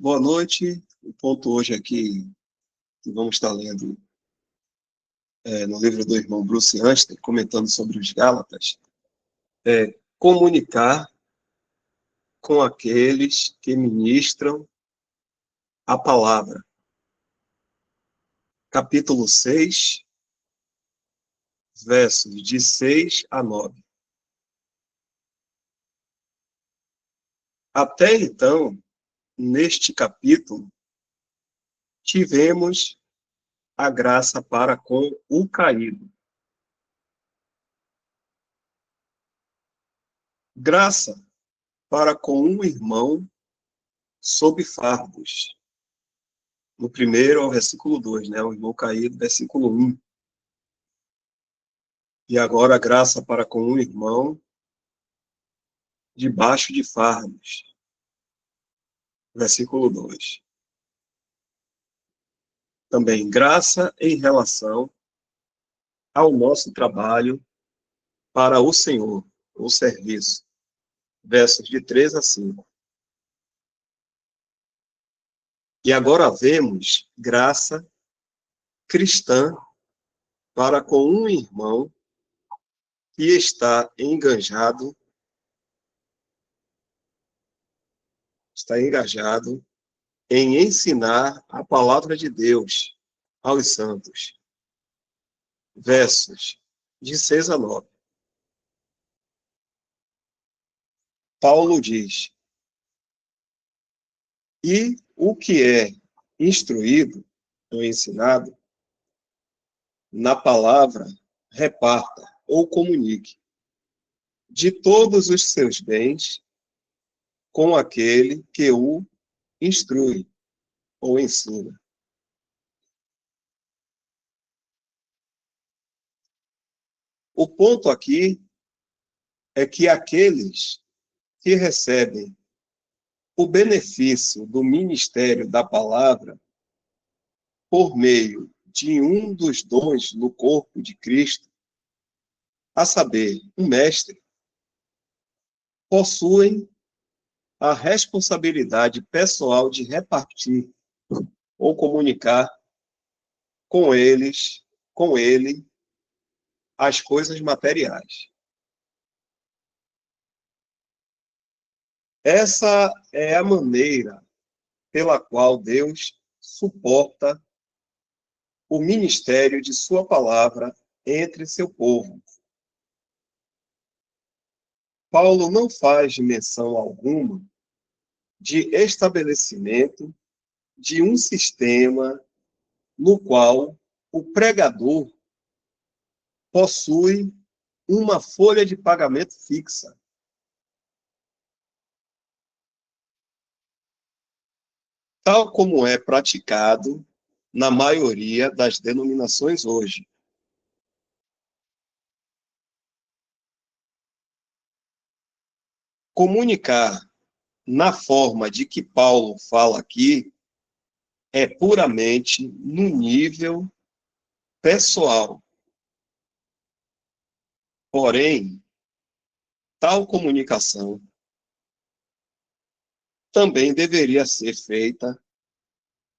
Boa noite. O ponto hoje aqui que vamos estar lendo no livro do irmão Bruce Anstey, comentando sobre os Gálatas, é comunicar com aqueles que ministram a palavra. Capítulo 6, versos de 6 a 9. Até então, neste capítulo, tivemos a graça para com o caído. Graça para com um irmão sob fardos. No primeiro ao versículo 2, né? O irmão caído, versículo 1. E agora a graça para com um irmão debaixo de fardos. Versículo 2. Também graça em relação ao nosso trabalho para o Senhor, o serviço. Versos de 3 a 5. E agora vemos graça cristã para com um irmão que está engajado em ensinar a palavra de Deus aos santos. Versos de 6 a 9. Paulo diz: e o que é instruído ou ensinado na palavra, reparta ou comunique de todos os seus bens com aquele que o instrui ou ensina. O ponto aqui é que aqueles que recebem o benefício do ministério da palavra por meio de um dos dons no corpo de Cristo, a saber, um mestre, possuem a responsabilidade pessoal de repartir ou comunicar com ele, as coisas materiais. Essa é a maneira pela qual Deus suporta o ministério de sua palavra entre seu povo. Paulo não faz menção alguma de estabelecimento de um sistema no qual o pregador possui uma folha de pagamento fixa. Tal como é praticado na maioria das denominações hoje. Comunicar na forma de que Paulo fala aqui é puramente no nível pessoal. Porém, tal comunicação também deveria ser feita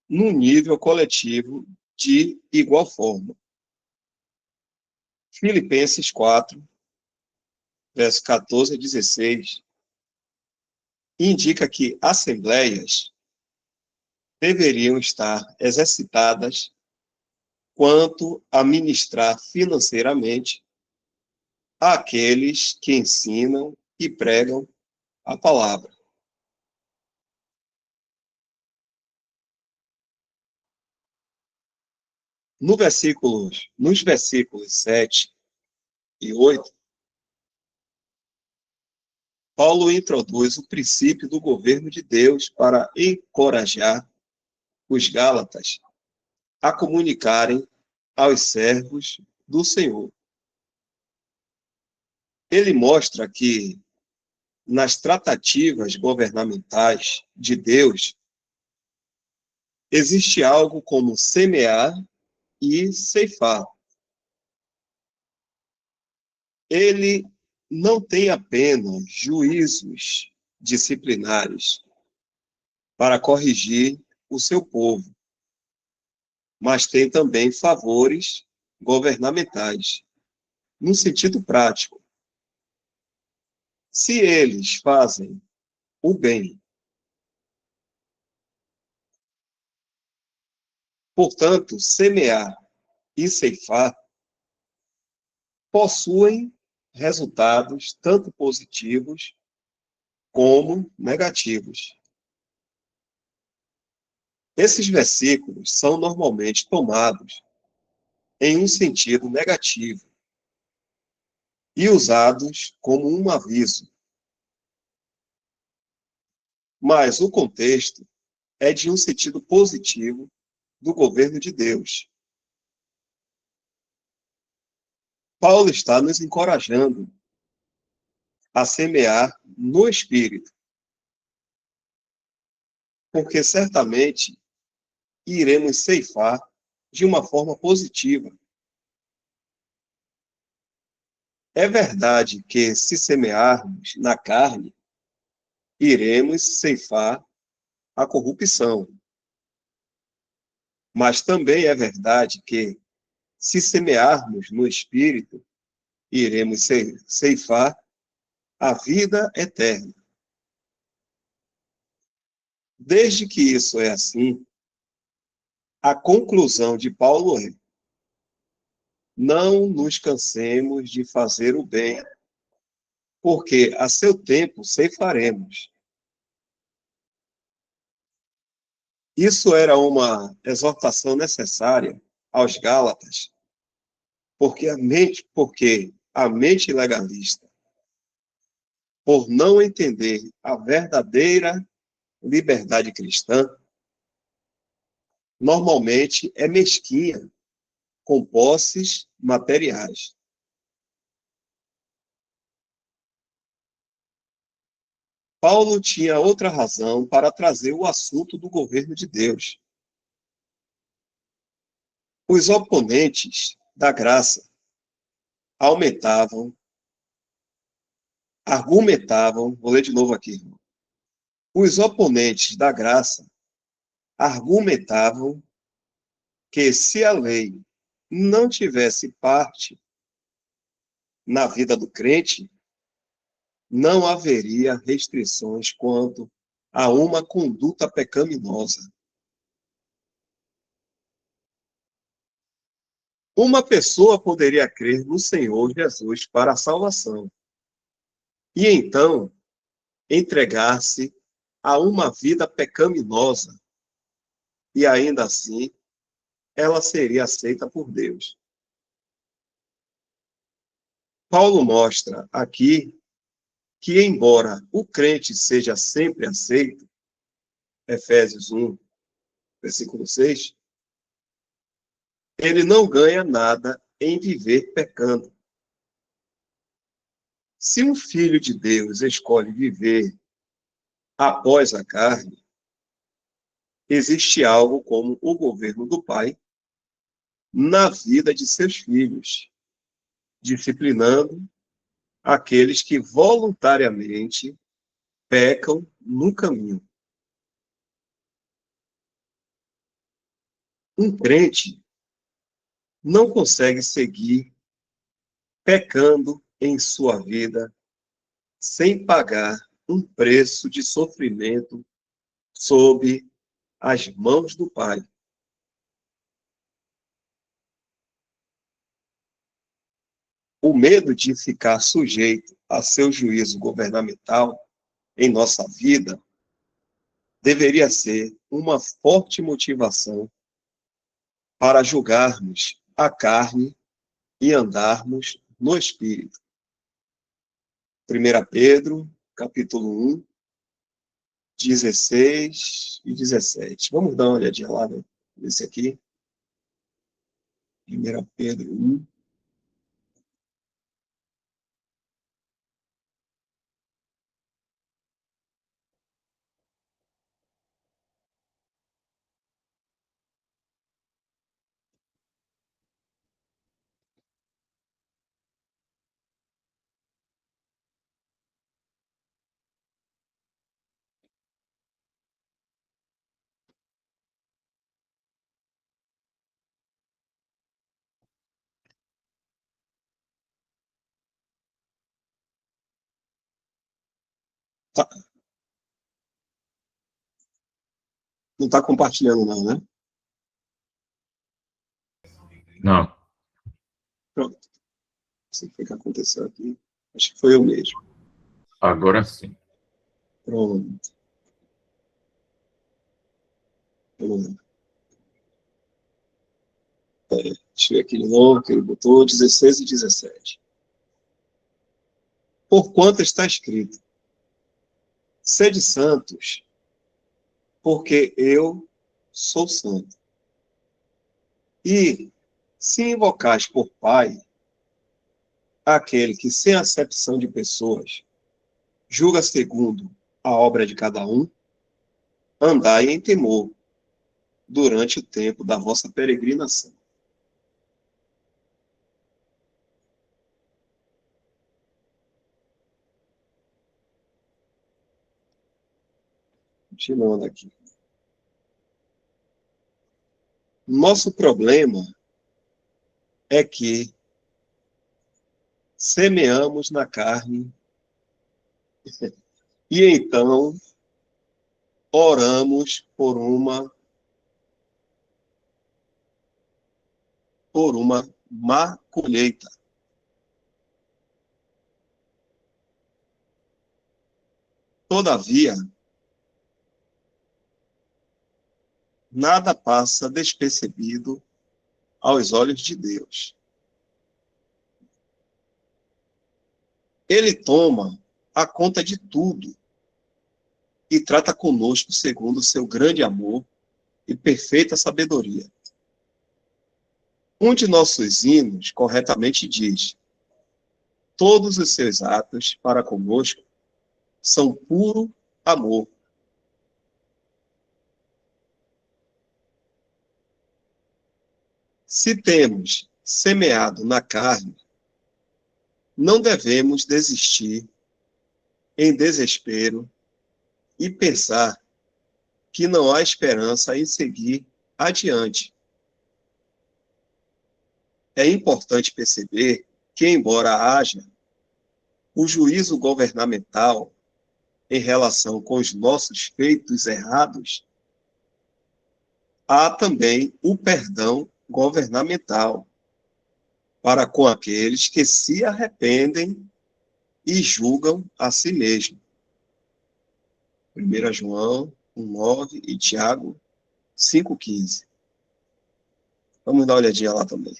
no nível coletivo de igual forma. Filipenses 4, verso 14 a 16, indica que assembleias deveriam estar exercitadas quanto a ministrar financeiramente àqueles que ensinam e pregam a palavra. Nos versículos 7 e 8, Paulo introduz o princípio do governo de Deus para encorajar os Gálatas a comunicarem aos servos do Senhor. Ele mostra que, nas tratativas governamentais de Deus, existe algo como semear e ceifar. Ele não tem apenas juízos disciplinares para corrigir o seu povo, mas tem também favores governamentais, no sentido prático. Se eles fazem o bem, portanto, semear e ceifar possuem resultados tanto positivos como negativos. Esses versículos são normalmente tomados em um sentido negativo e usados como um aviso, mas o contexto é de um sentido positivo do governo de Deus. Paulo está nos encorajando a semear no Espírito, porque certamente iremos ceifar de uma forma positiva. É verdade que, se semearmos na carne, iremos ceifar a corrupção. Mas também é verdade que, se semearmos no Espírito, iremos ceifar a vida eterna. Desde que isso é assim, a conclusão de Paulo é: não nos cansemos de fazer o bem, porque a seu tempo ceifaremos. Isso era uma exortação necessária aos Gálatas, porque a mente legalista, por não entender a verdadeira liberdade cristã, normalmente é mesquinha com posses materiais. Paulo tinha outra razão para trazer o assunto do governo de Deus. Os oponentes da graça aumentavam, argumentavam, vou ler de novo aqui, irmão. Os oponentes da graça argumentavam que, se a lei não tivesse parte na vida do crente, não haveria restrições quanto a uma conduta pecaminosa. Uma pessoa poderia crer no Senhor Jesus para a salvação e então entregar-se a uma vida pecaminosa, e ainda assim ela seria aceita por Deus. Paulo mostra aqui que, embora o crente seja sempre aceito, Efésios 1, versículo 6, ele não ganha nada em viver pecando. Se um filho de Deus escolhe viver após a carne, existe algo como o governo do Pai na vida de seus filhos, disciplinando aqueles que voluntariamente pecam no caminho. Um crente não consegue seguir pecando em sua vida sem pagar um preço de sofrimento sob as mãos do Pai. O medo de ficar sujeito a seu juízo governamental em nossa vida deveria ser uma forte motivação para julgarmos a carne e andarmos no Espírito. 1 Pedro, capítulo 1, 16 e 17. Vamos dar uma olhadinha lá nesse aqui. 1 Pedro 1. Tá. Não está compartilhando, não, né? Não. Pronto. Não sei o que aconteceu aqui. Acho que foi eu mesmo. Agora sim. Pronto. Vamos lá. Deixa eu ver aqui de novo, que ele botou 16 e 17. Porquanto está escrito: sede santos, porque eu sou santo. E se invocais por Pai, aquele que, sem acepção de pessoas, julga segundo a obra de cada um, andai em temor durante o tempo da vossa peregrinação. Continuando aqui. Nosso problema é que semeamos na carne e então oramos por uma má colheita. Todavia, nada passa despercebido aos olhos de Deus. Ele toma a conta de tudo e trata conosco segundo o seu grande amor e perfeita sabedoria. Um de nossos hinos corretamente diz: todos os seus atos para conosco são puro amor. Se temos semeado na carne, não devemos desistir em desespero e pensar que não há esperança em seguir adiante. É importante perceber que, embora haja o juízo governamental em relação com os nossos feitos errados, há também o perdão governamental para com aqueles que se arrependem e julgam a si mesmos. 1 João 1,9 e Tiago 5,15. Vamos dar uma olhadinha lá também.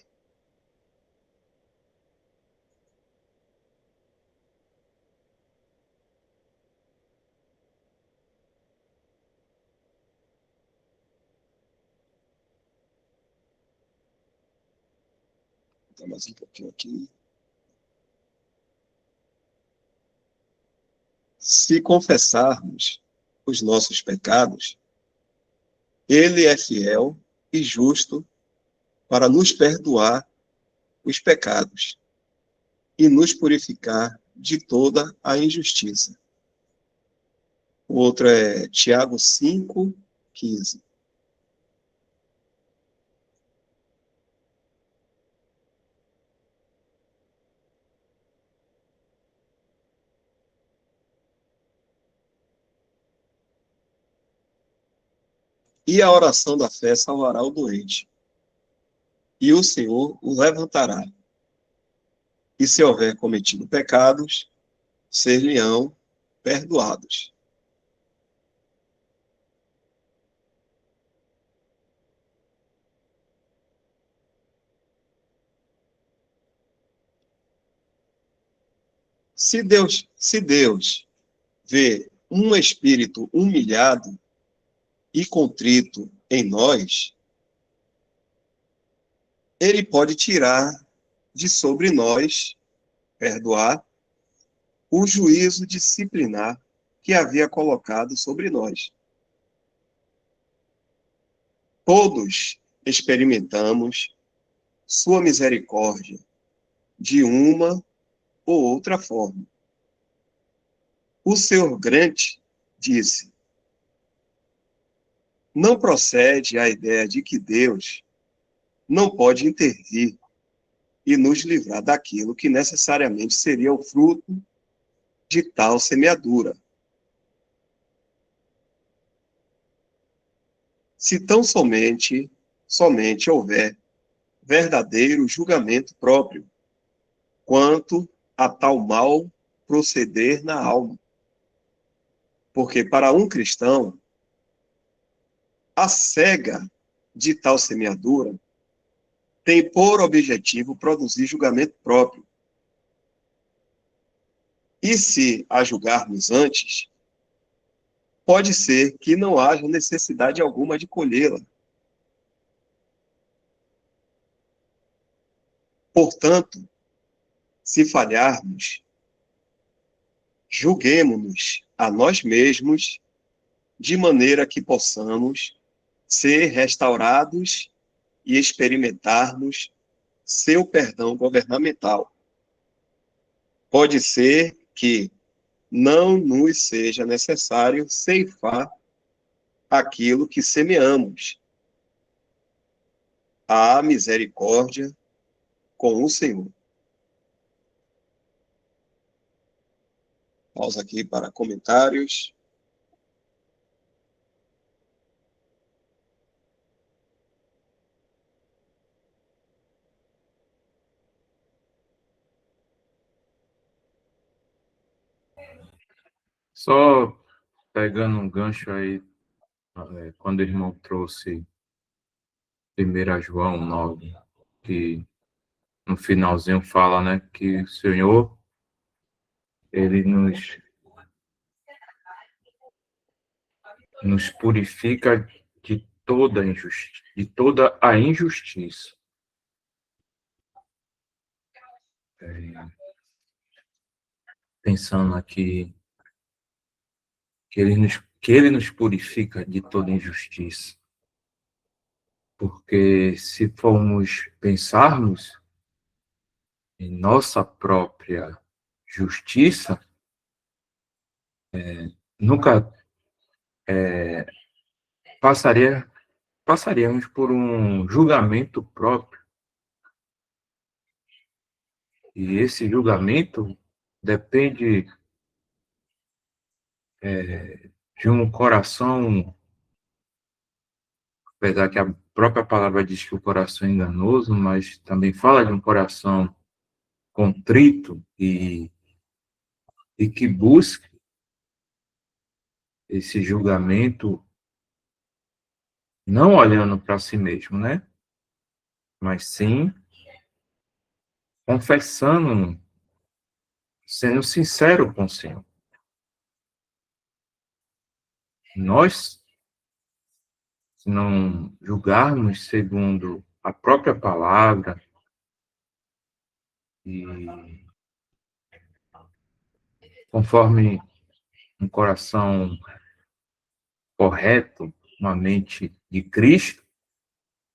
Vou dar mais um pouquinho aqui. Se confessarmos os nossos pecados, Ele é fiel e justo para nos perdoar os pecados e nos purificar de toda a injustiça. O outro é Tiago 5,15. E a oração da fé salvará o doente, e o Senhor o levantará. E se houver cometido pecados, ser-lhe-ão perdoados. Se Deus vê um espírito humilhado e contrito em nós, ele pode tirar de sobre nós, perdoar, o juízo disciplinar que havia colocado sobre nós. Todos experimentamos sua misericórdia de uma ou outra forma. O Sr. Grant disse: não procede a ideia de que Deus não pode intervir e nos livrar daquilo que necessariamente seria o fruto de tal semeadura. se tão somente houver verdadeiro julgamento próprio quanto a tal mal proceder na alma. Porque para um cristão, a cega de tal semeadura tem por objetivo produzir julgamento próprio. E se a julgarmos antes, pode ser que não haja necessidade alguma de colhê-la. Portanto, se falharmos, julguemo-nos a nós mesmos, de maneira que possamos ser restaurados e experimentarmos seu perdão governamental. Pode ser que não nos seja necessário ceifar aquilo que semeamos. Há misericórdia com o Senhor. Pausa aqui para comentários. Só pegando um gancho aí, quando o irmão trouxe 1 João 9, que no finalzinho fala, né, que o Senhor, ele nos purifica de toda a injustiça. Pensando aqui que ele nos purifica de toda injustiça. Porque se formos pensarmos em nossa própria justiça, nunca passaríamos por um julgamento próprio. E esse julgamento depende de um coração, apesar que a própria palavra diz que o coração é enganoso, mas também fala de um coração contrito e que busque esse julgamento não olhando para si mesmo, né? Mas sim confessando, sendo sincero com o Senhor. Nós, se não julgarmos segundo a própria palavra e conforme um coração correto, uma mente de Cristo,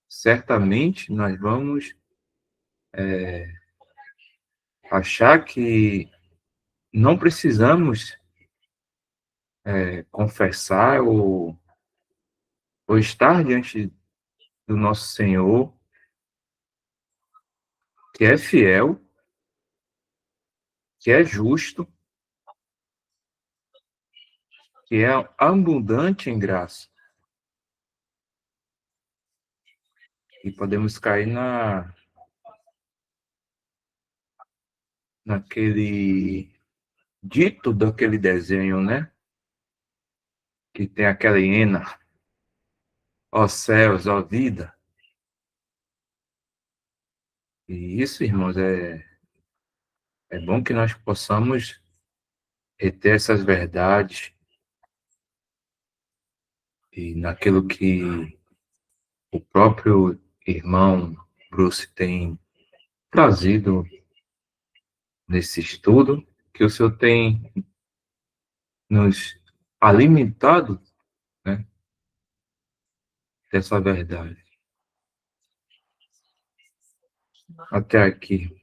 certamente nós vamos achar que não precisamos confessar ou estar diante do nosso Senhor, que é fiel, que é justo, que é abundante em graça. E podemos cair naquele dito daquele desenho, né? Que tem aquela hiena, ó céus, ó vida. E isso, irmãos, é bom que nós possamos reter essas verdades e naquilo que o próprio irmão Bruce tem trazido nesse estudo, que o Senhor tem nos alimentado, né, dessa verdade. Até aqui.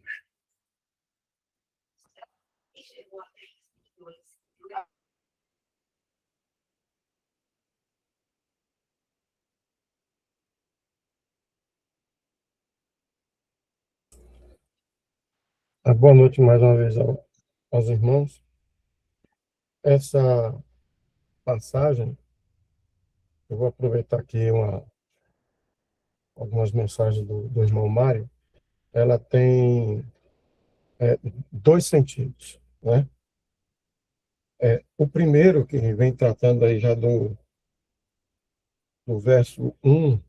Boa noite mais uma vez aos irmãos. Essa passagem Eu vou aproveitar aqui algumas mensagens do irmão Mário. Ela tem dois sentidos, né? O primeiro, que vem tratando aí já do verso 1,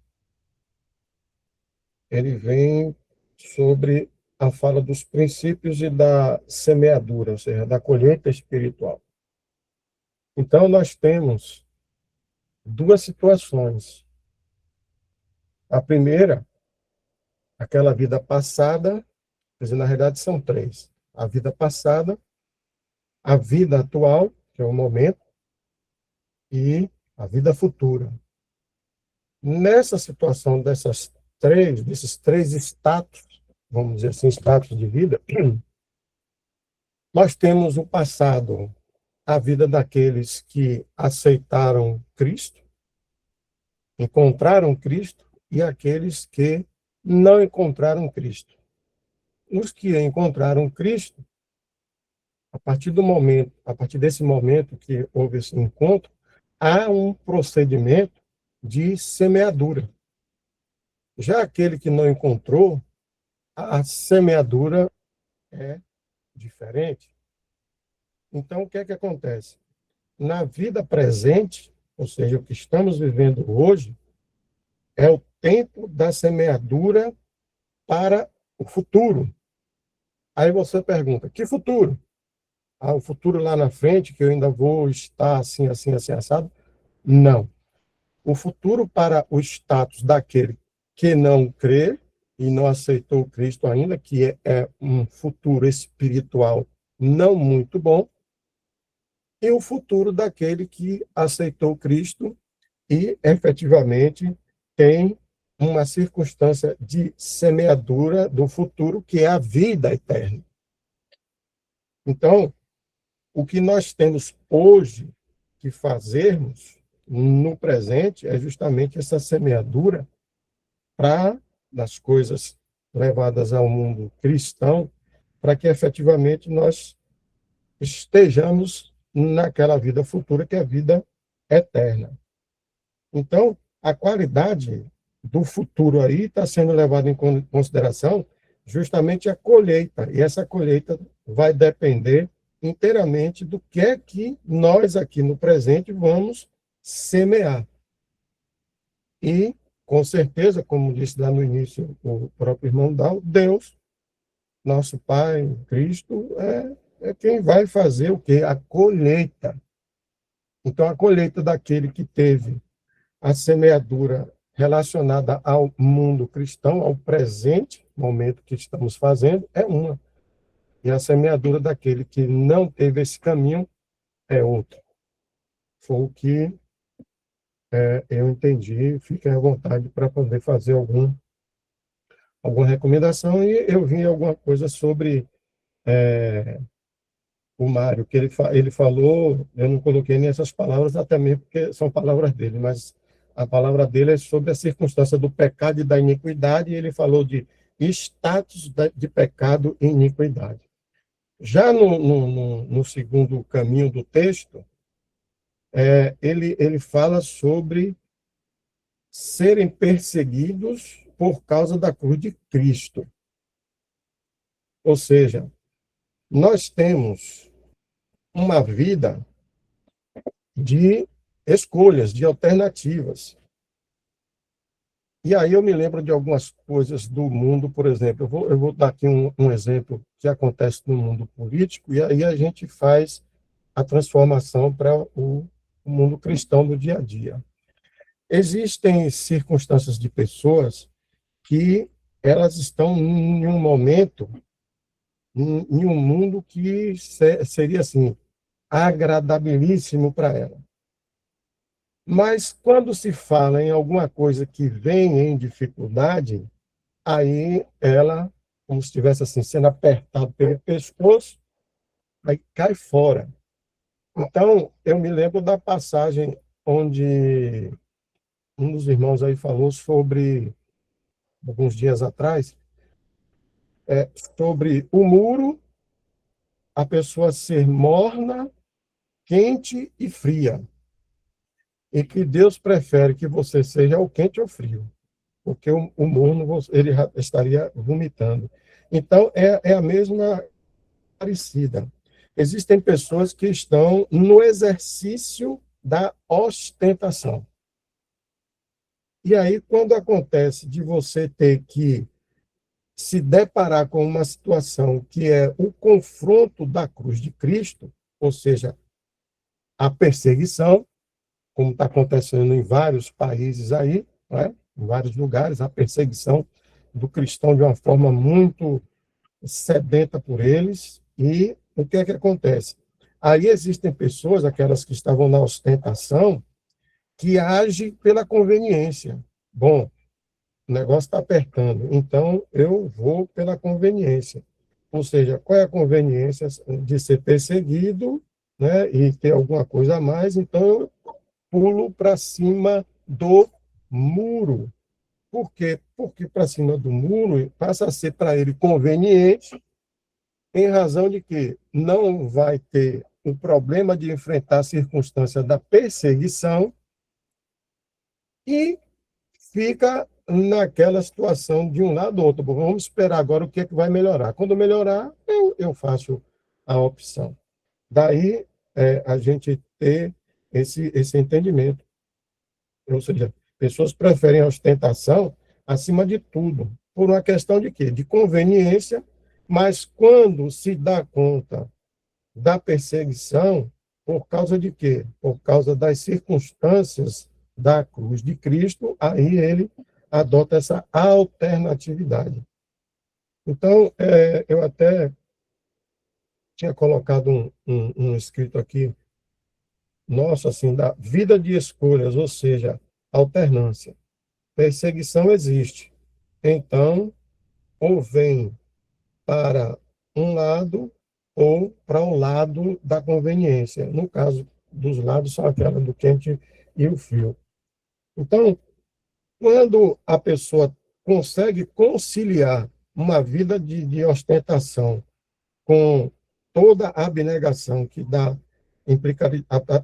ele vem sobre a fala dos princípios e da semeadura, ou seja, da colheita espiritual. Então, nós temos duas situações. A primeira, aquela vida passada, quer dizer, na realidade são três. A vida passada, a vida atual, que é o momento, e a vida futura. Nessa situação desses três status, vamos dizer assim, status de vida, nós temos o passado, a vida daqueles que aceitaram Cristo, encontraram Cristo, e aqueles que não encontraram Cristo. Os que encontraram Cristo, a partir desse momento que houve esse encontro, há um procedimento de semeadura. Já aquele que não encontrou, a semeadura é diferente. Então, o que é que acontece? Na vida presente, ou seja, o que estamos vivendo hoje, é o tempo da semeadura para o futuro. Aí você pergunta, que futuro? O futuro lá na frente, que eu ainda vou estar assim, assim, assim, assado? Não. O futuro para o status daquele que não crê e não aceitou Cristo ainda, que é um futuro espiritual não muito bom, e o futuro daquele que aceitou Cristo e efetivamente tem uma circunstância de semeadura do futuro, que é a vida eterna. Então, o que nós temos hoje que fazermos no presente é justamente essa semeadura para das coisas levadas ao mundo cristão, para que efetivamente nós estejamos naquela vida futura, que é a vida eterna. Então, a qualidade do futuro aí está sendo levada em consideração justamente a colheita, e essa colheita vai depender inteiramente do que é que nós aqui no presente vamos semear. E, com certeza, como disse lá no início o próprio irmão Dal, Deus, nosso Pai, Cristo, é quem vai fazer o quê? A colheita. Então, a colheita daquele que teve a semeadura relacionada ao mundo cristão, ao presente momento que estamos fazendo, é uma. E a semeadura daquele que não teve esse caminho é outra. Foi o que eu entendi. Fiquem à vontade para poder fazer alguma recomendação. E eu vi alguma coisa sobre o Mário, que ele falou, eu não coloquei nem essas palavras, até mesmo porque são palavras dele, mas a palavra dele é sobre a circunstância do pecado e da iniquidade, e ele falou de status de pecado e iniquidade. Já no segundo caminho do texto, ele fala sobre serem perseguidos por causa da cruz de Cristo. Ou seja, nós temos uma vida de escolhas, de alternativas. E aí eu me lembro de algumas coisas do mundo, por exemplo, eu vou dar aqui um exemplo que acontece no mundo político, e aí a gente faz a transformação para o mundo cristão do dia a dia. Existem circunstâncias de pessoas que elas estão em um momento, em um mundo que seria assim, agradabilíssimo para ela. Mas quando se fala em alguma coisa que vem em dificuldade, aí ela, como se estivesse assim, sendo apertado pelo pescoço, aí cai fora. Então, eu me lembro da passagem onde um dos irmãos aí falou sobre, alguns dias atrás, sobre o muro, a pessoa ser morna, quente e fria. e que Deus prefere que você seja o quente ou frio, porque o morno ele estaria vomitando. Então, é a mesma parecida. Existem pessoas que estão no exercício da ostentação. E aí, quando acontece de você ter que se deparar com uma situação que é o confronto da cruz de Cristo, ou seja, a perseguição, como está acontecendo em vários países aí, né? Em vários lugares, a perseguição do cristão de uma forma muito sedenta por eles. E o que é que acontece? Aí existem pessoas, aquelas que estavam na ostentação, que agem pela conveniência. Bom, o negócio está apertando, então eu vou pela conveniência. Ou seja, qual é a conveniência de ser perseguido, né, e ter alguma coisa a mais? Então eu pulo para cima do muro. Por quê? Porque para cima do muro passa a ser para ele conveniente, em razão de que não vai ter o problema de enfrentar a circunstância da perseguição e fica naquela situação de um lado ou outro. Bom, vamos esperar agora o que é que vai melhorar. Quando melhorar, eu faço a opção. Daí a gente ter esse entendimento. Ou seja, pessoas preferem a ostentação acima de tudo, por uma questão de quê? De conveniência, mas quando se dá conta da perseguição, por causa de quê? Por causa das circunstâncias da cruz de Cristo, aí ele adota essa alternatividade. Então, eu até tinha colocado um escrito aqui, nosso, assim, da vida de escolhas, ou seja, alternância. Perseguição existe. Então, ou vem para um lado ou para o lado da conveniência. No caso dos lados, são aquela do quente e o frio. Então, quando a pessoa consegue conciliar uma vida de ostentação com toda a abnegação que dá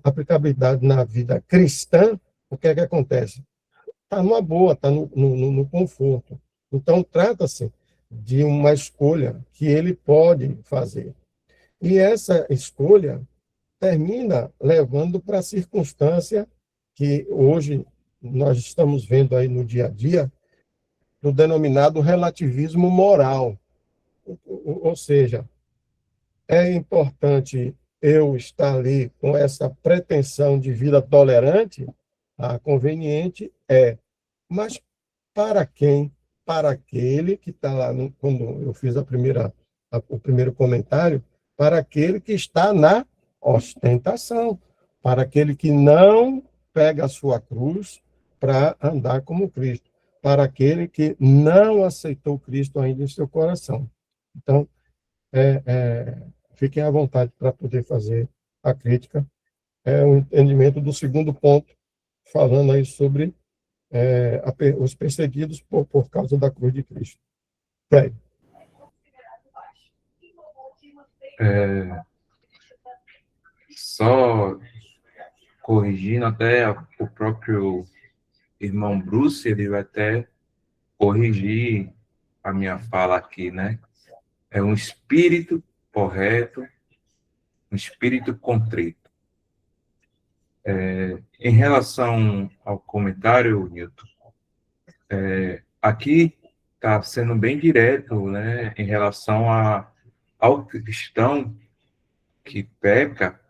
aplicabilidade na vida cristã, o que é que acontece? Está numa boa, está no conforto. Então, trata-se de uma escolha que ele pode fazer. E essa escolha termina levando para a circunstância que hoje nós estamos vendo aí no dia a dia, do denominado relativismo moral. Ou seja, é importante eu estar ali com essa pretensão de vida tolerante, conveniente, mas para quem? Para aquele que está lá, quando eu fiz o primeiro comentário, para aquele que está na ostentação, para aquele que não pega a sua cruz para andar como Cristo, para aquele que não aceitou Cristo ainda em seu coração. Então, fiquem à vontade para poder fazer a crítica. É o entendimento do segundo ponto, falando aí sobre os perseguidos por causa da cruz de Cristo. Fred. Só corrigindo até o próprio irmão Bruce, ele vai até corrigir a minha fala aqui, né? É um espírito correto, um espírito contrito. Em relação ao comentário, Newton, aqui está sendo bem direto, né, em relação ao cristão que peca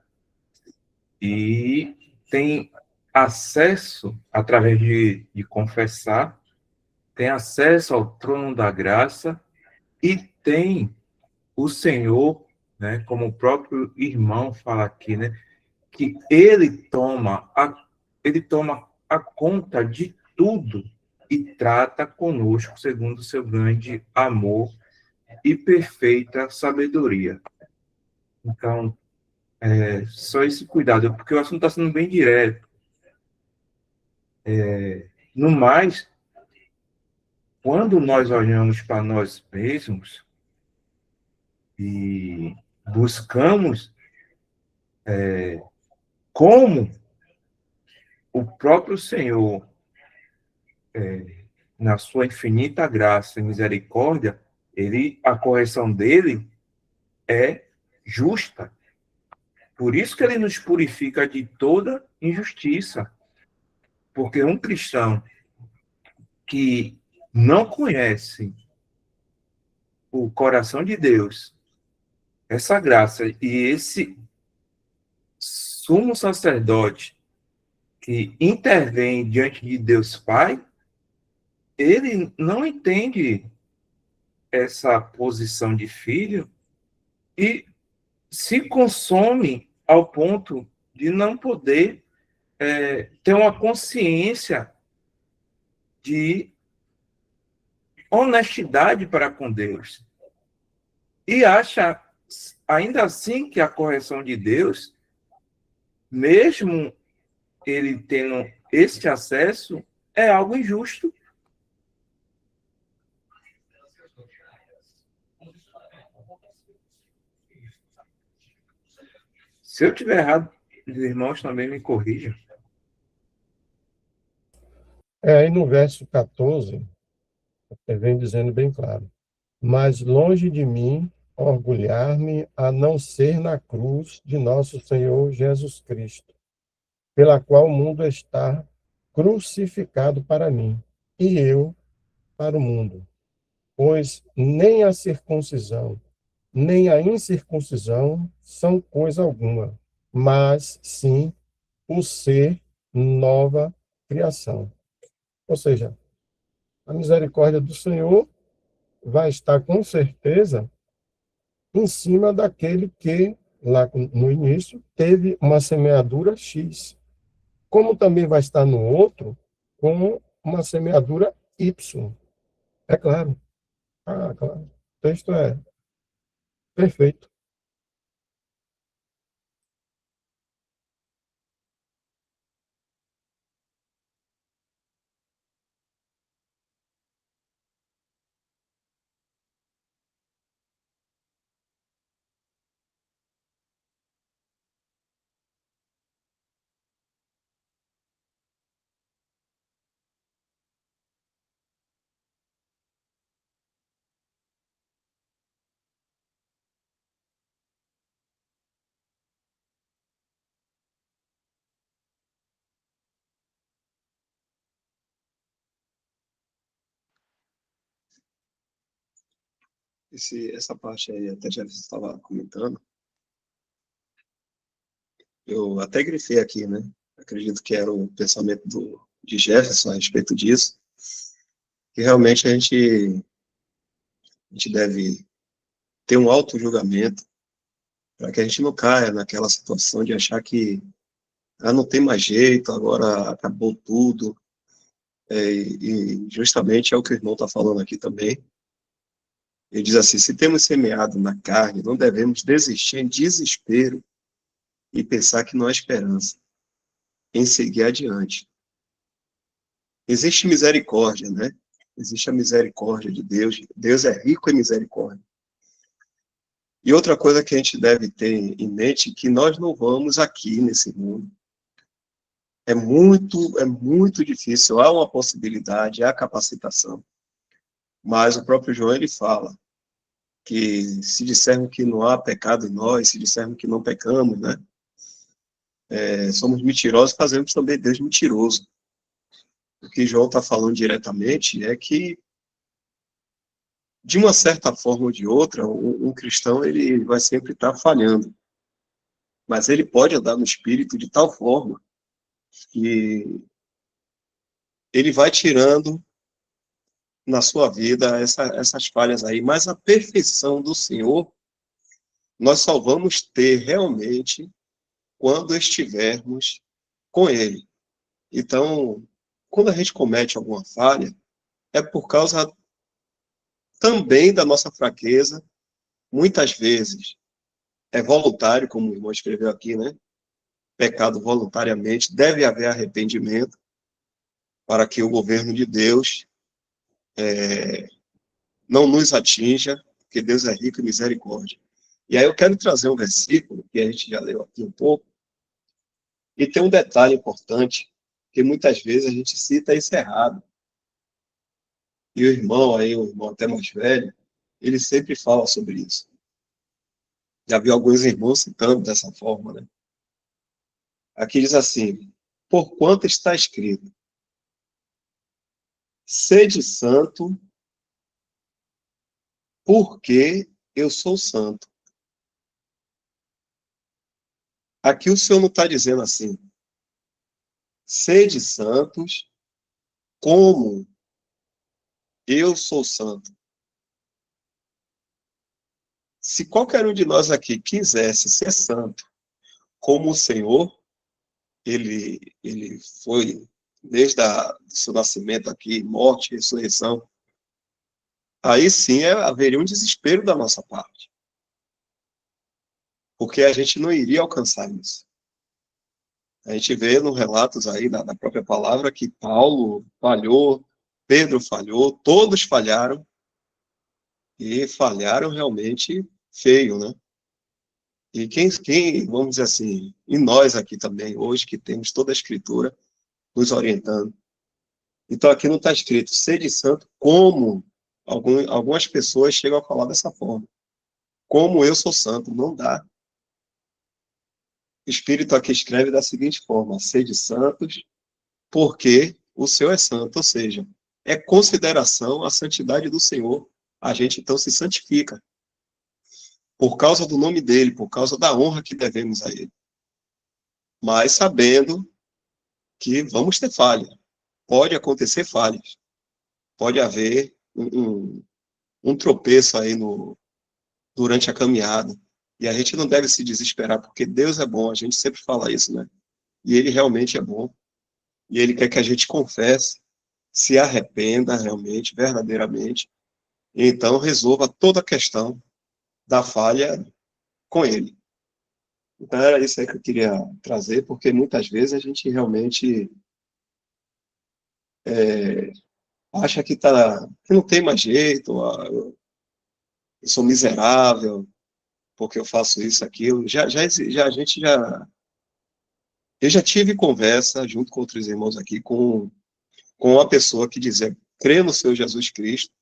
e tem acesso, através de confessar, tem acesso ao trono da graça e tem o Senhor, né, como o próprio irmão fala aqui, né, que ele toma a conta de tudo e trata conosco segundo o seu grande amor e perfeita sabedoria. Então, só esse cuidado, porque o assunto está sendo bem direto. No mais, quando nós olhamos para nós mesmos e buscamos como o próprio Senhor, na sua infinita graça e misericórdia, a correção dele é justa. Por isso que ele nos purifica de toda injustiça. Porque um cristão que não conhece o coração de Deus, essa graça e esse sumo sacerdote que intervém diante de Deus Pai, ele não entende essa posição de filho e se consome ao ponto de não poder ter uma consciência de honestidade para com Deus. E acha, ainda assim, que a correção de Deus, mesmo ele tendo esse acesso, é algo injusto. Se eu tiver errado, os irmãos também me corrijam. Aí no verso 14, vem dizendo bem claro: mas longe de mim orgulhar-me a não ser na cruz de nosso Senhor Jesus Cristo, pela qual o mundo está crucificado para mim, e eu para o mundo. Pois nem a circuncisão, nem a incircuncisão são coisa alguma, mas sim o ser nova criação. Ou seja, a misericórdia do Senhor vai estar com certeza em cima daquele que, lá no início, teve uma semeadura X, como também vai estar no outro com uma semeadura Y. É claro. Ah, claro. O texto é perfeito. Essa parte aí, até já estava comentando, eu até grifei aqui, né? Acredito que era o pensamento de Jefferson a respeito disso, que realmente a gente deve ter um auto-julgamento para que a gente não caia naquela situação de achar que não tem mais jeito, agora acabou tudo. E justamente é o que o irmão está falando aqui também. Ele diz assim: se temos semeado na carne, não devemos desistir em desespero e pensar que não há esperança em seguir adiante. Existe misericórdia, né? Existe a misericórdia de Deus. Deus é rico em misericórdia. E outra coisa que a gente deve ter em mente é que nós não vamos aqui nesse mundo. É muito difícil. Há uma possibilidade, há capacitação. Mas o próprio João, ele fala que se dissermos que não há pecado em nós, se dissermos que não pecamos, né? Somos mentirosos, fazemos também Deus mentiroso. O que João está falando diretamente é que, de uma certa forma ou de outra, um cristão ele vai sempre estar falhando. Mas ele pode andar no Espírito de tal forma que ele vai tirando na sua vida essas falhas aí. Mas a perfeição do Senhor, nós só vamos ter realmente quando estivermos com Ele. Então, quando a gente comete alguma falha, é por causa também da nossa fraqueza. Muitas vezes é voluntário, como o irmão escreveu aqui, né? Pecado voluntariamente, deve haver arrependimento para que o governo de Deus não nos atinja, porque Deus é rico em misericórdia. E aí eu quero trazer um versículo, que a gente já leu aqui um pouco, e tem um detalhe importante, Porque muitas vezes a gente cita isso errado. E o irmão até mais velho, ele sempre fala sobre isso. Já vi alguns irmãos citando dessa forma, né? Aqui diz assim: porquanto está escrito, sede santo, porque eu sou santo. Aqui o Senhor não está dizendo assim, sede santos, como eu sou santo. Se qualquer um de nós aqui quisesse ser santo, como o Senhor, ele foi desde o seu nascimento aqui, morte, ressurreição, aí sim haveria um desespero da nossa parte, porque a gente não iria alcançar isso. A gente vê nos relatos aí da própria palavra que Paulo falhou, Pedro falhou, todos falharam, e falharam realmente feio, né? E vamos dizer assim, e nós aqui também, hoje que temos toda a Escritura nos orientando. Então aqui não está escrito, sede santo, como algumas pessoas chegam a falar dessa forma. Como eu sou santo, não dá. O Espírito aqui escreve da seguinte forma, sede santos, porque o Senhor é santo, ou seja, é consideração à santidade do Senhor. A gente então se santifica por causa do nome dele, por causa da honra que devemos a ele. Mas sabendo que vamos ter falha. Pode acontecer falhas. Pode haver um tropeço aí durante a caminhada. E a gente não deve se desesperar, porque Deus é bom, a gente sempre fala isso, né? E ele realmente é bom. E ele quer que a gente confesse, se arrependa realmente, verdadeiramente, e então resolva toda a questão da falha com ele. Então era isso aí que eu queria trazer, porque muitas vezes a gente realmente acha que não tem mais jeito, eu sou miserável, porque eu faço isso, aquilo. Eu já tive conversa, junto com outros irmãos aqui, com uma pessoa que dizia, crê no Senhor Jesus Cristo,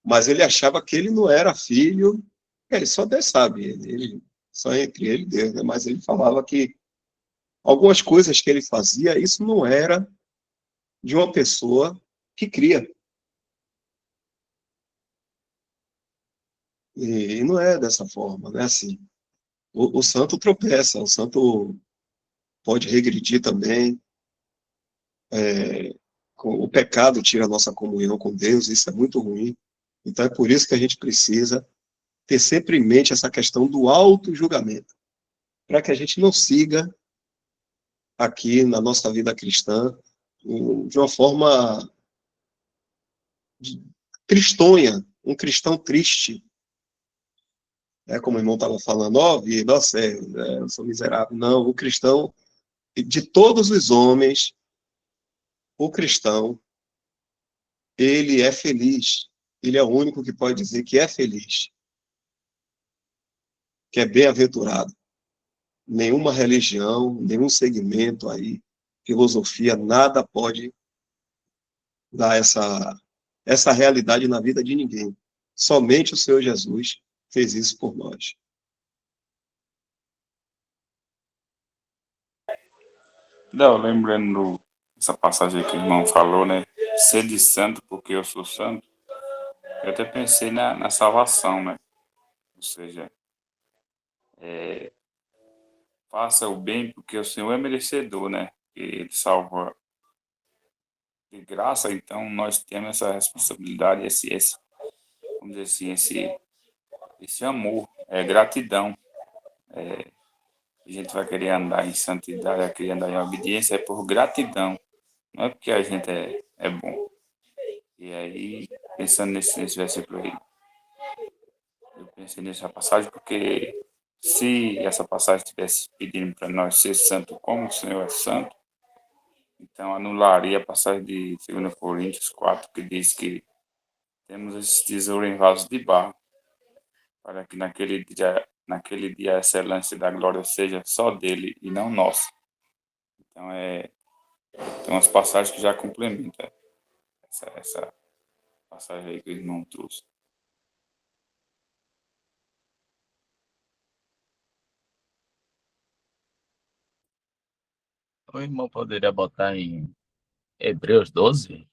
mas ele achava que ele não era filho, ele só Deus sabe, só entre ele e Deus, né? Mas ele falava que algumas coisas que ele fazia, isso não era de uma pessoa que cria. E não é dessa forma, não é assim. O santo tropeça, o santo pode regredir também. O pecado tira a nossa comunhão com Deus, isso é muito ruim. Então é por isso que a gente precisa ter sempre em mente essa questão do auto-julgamento, para que a gente não siga aqui na nossa vida cristã de uma forma tristonha, um cristão triste. É como o irmão estava falando, vida, eu sou miserável. Não, o cristão, de todos os homens, o cristão, ele é feliz. Ele é o único que pode dizer que é feliz, que é bem-aventurado. Nenhuma religião, nenhum segmento aí, filosofia, nada pode dar essa realidade na vida de ninguém. Somente o Senhor Jesus fez isso por nós. Não, lembrando essa passagem que o irmão falou, né? Ser de santo porque eu sou santo. Eu até pensei na salvação, né? Ou seja, faça o bem porque o Senhor é merecedor, né? E Ele salva de graça, então nós temos essa responsabilidade, vamos dizer assim, esse amor, gratidão. A gente vai querer andar em santidade, vai querer andar em obediência, é por gratidão, não é porque a gente é bom. E aí, pensando nesse versículo aí, eu pensei nessa passagem porque se essa passagem estivesse pedindo para nós ser santo como o Senhor é santo, então anularia a passagem de 2 Coríntios 4, que diz que temos esse tesouro em vasos de barro, para que naquele dia a excelência da glória seja só dele e não nossa. Então Tem umas passagens que já complementam essa passagem aí que o irmão trouxe. O irmão poderia botar em Hebreus 12?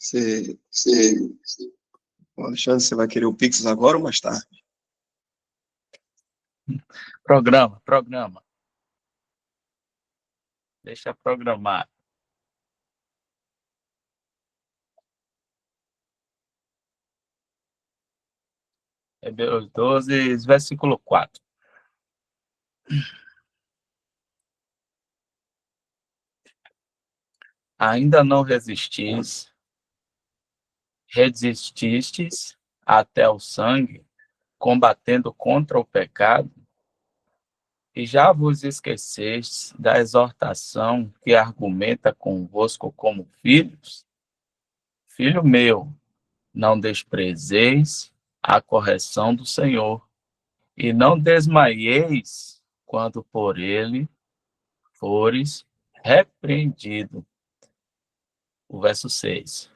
Você, Alexandre, você vai querer o Pix agora ou mais tarde? Programa. Deixa programar. Hebreus 12, versículo 4. Ainda não resististes até o sangue, combatendo contra o pecado, e já vos esquecestes da exortação que argumenta convosco como filhos? Filho meu, não desprezeis a correção do Senhor, e não desmaieis quando por ele fores repreendido. O verso 6.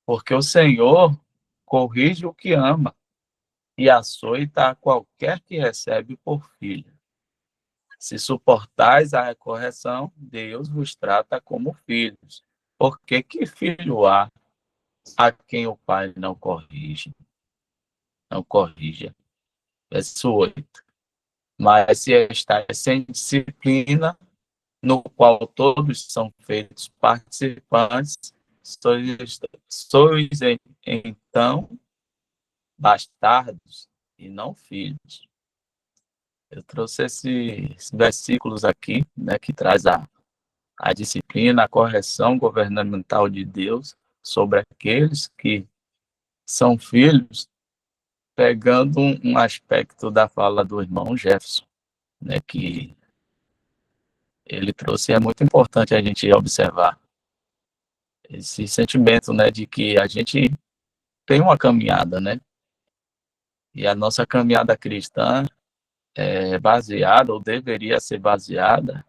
Porque o Senhor corrige o que ama e açoita a qualquer que recebe por filho. Se suportais a correção, Deus vos trata como filhos. Porque que filho há a quem o pai não corrige? Verso 8. Mas se estáis sem disciplina, no qual todos são feitos participantes, sois então bastardos e não filhos. Eu trouxe esses versículos aqui, né, que traz a disciplina, a correção governamental de Deus sobre aqueles que são filhos, pegando um aspecto da fala do irmão Jefferson, né, que ele trouxe. É muito importante a gente observar esse sentimento, né, de que a gente tem uma caminhada, né, e a nossa caminhada cristã é baseada, ou deveria ser baseada,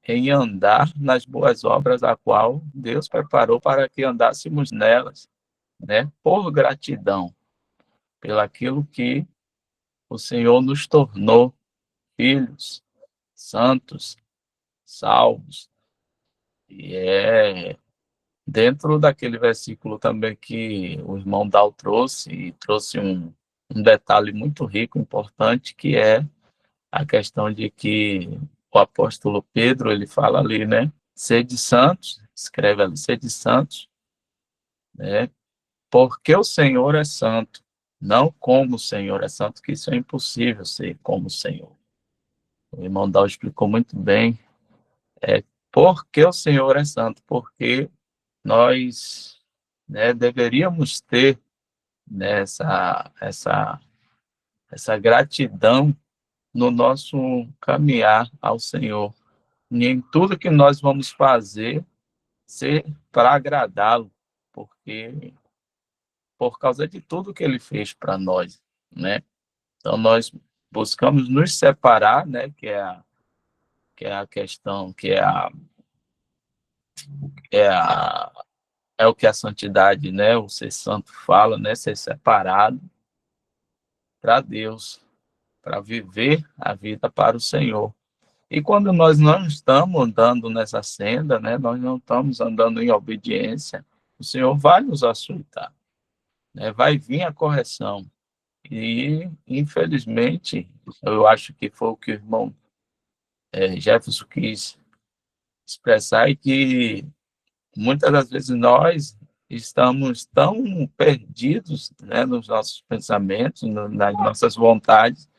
em andar nas boas obras a qual Deus preparou para que andássemos nelas, né, por gratidão, pelaquilo que o Senhor nos tornou filhos, santos, salvos. E é dentro daquele versículo também que o irmão Dal trouxe, e trouxe um detalhe muito rico, importante, que é a questão de que o apóstolo Pedro, ele fala ali, né? Sede santos, escreve ali, sede santos, né? Porque o Senhor é santo, não como o Senhor é santo, que isso é impossível ser como o Senhor. O irmão Dal explicou muito bem, porque o Senhor é santo, porque nós, né, deveríamos ter, né, essa gratidão no nosso caminhar ao Senhor. E em tudo que nós vamos fazer, ser para agradá-lo, porque por causa de tudo que ele fez para nós, né? Então nós buscamos nos separar, né, que é a questão, é a é o que a santidade, né, o ser santo fala, né, ser separado para Deus, para viver a vida para o Senhor. E quando nós não estamos andando nessa senda, né, nós não estamos andando em obediência, o Senhor vai nos açoitar, né, vai vir a correção. E, infelizmente, eu acho que foi o que o irmão Jefferson quis expressar, e que muitas das vezes nós estamos tão perdidos, né, nos nossos pensamentos, nas nossas vontades,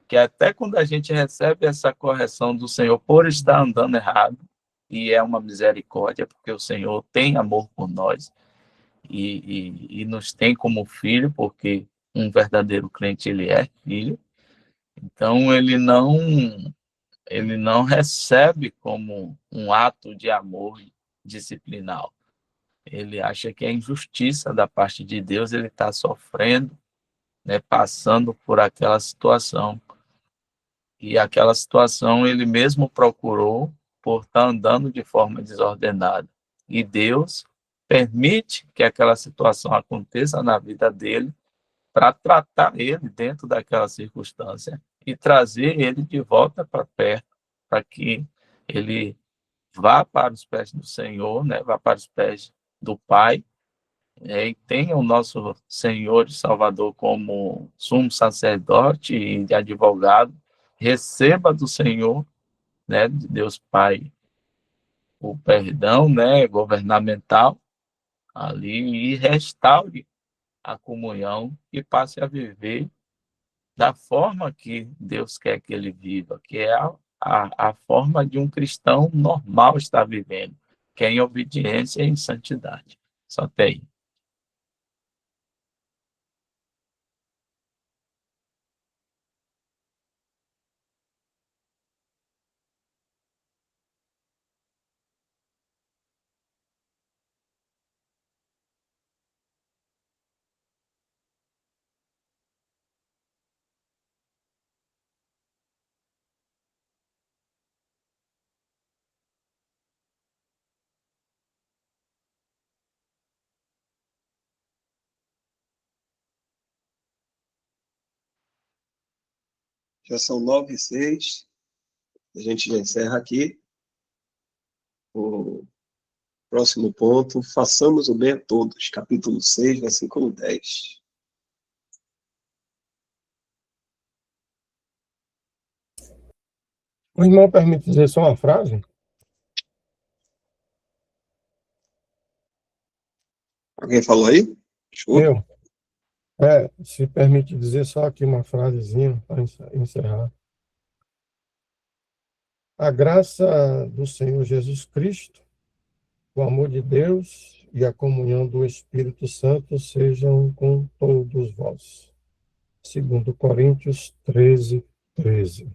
que até quando a gente recebe essa correção do Senhor por estar andando errado, e é uma misericórdia, porque o Senhor tem amor por nós e nos tem como filho, porque um verdadeiro crente, ele é filho, então ele não recebe como um ato de amor disciplinar. Ele acha que é injustiça da parte de Deus, ele está sofrendo, né, passando por aquela situação. E aquela situação ele mesmo procurou por estar andando de forma desordenada. E Deus permite que aquela situação aconteça na vida dele para tratar ele dentro daquela circunstância e trazer ele de volta para perto, para que ele vá para os pés do Senhor, né? Vá para os pés do Pai, e tenha o nosso Senhor e Salvador como sumo sacerdote e advogado, receba do Senhor, né, de Deus Pai, o perdão, né, governamental ali e restaure a comunhão e passe a viver da forma que Deus quer que ele viva, que é a forma de um cristão normal estar vivendo, que é em obediência e em santidade. Só até aí. Já são 9h06. A gente já encerra aqui. O próximo ponto, façamos o bem a todos. Capítulo 6, versículo 10. O irmão permite dizer só uma frase? Alguém falou aí? Desculpa. Eu. Se permite dizer só aqui uma frasezinha para encerrar. A graça do Senhor Jesus Cristo, o amor de Deus e a comunhão do Espírito Santo sejam com todos vós. 2 Coríntios 13:13.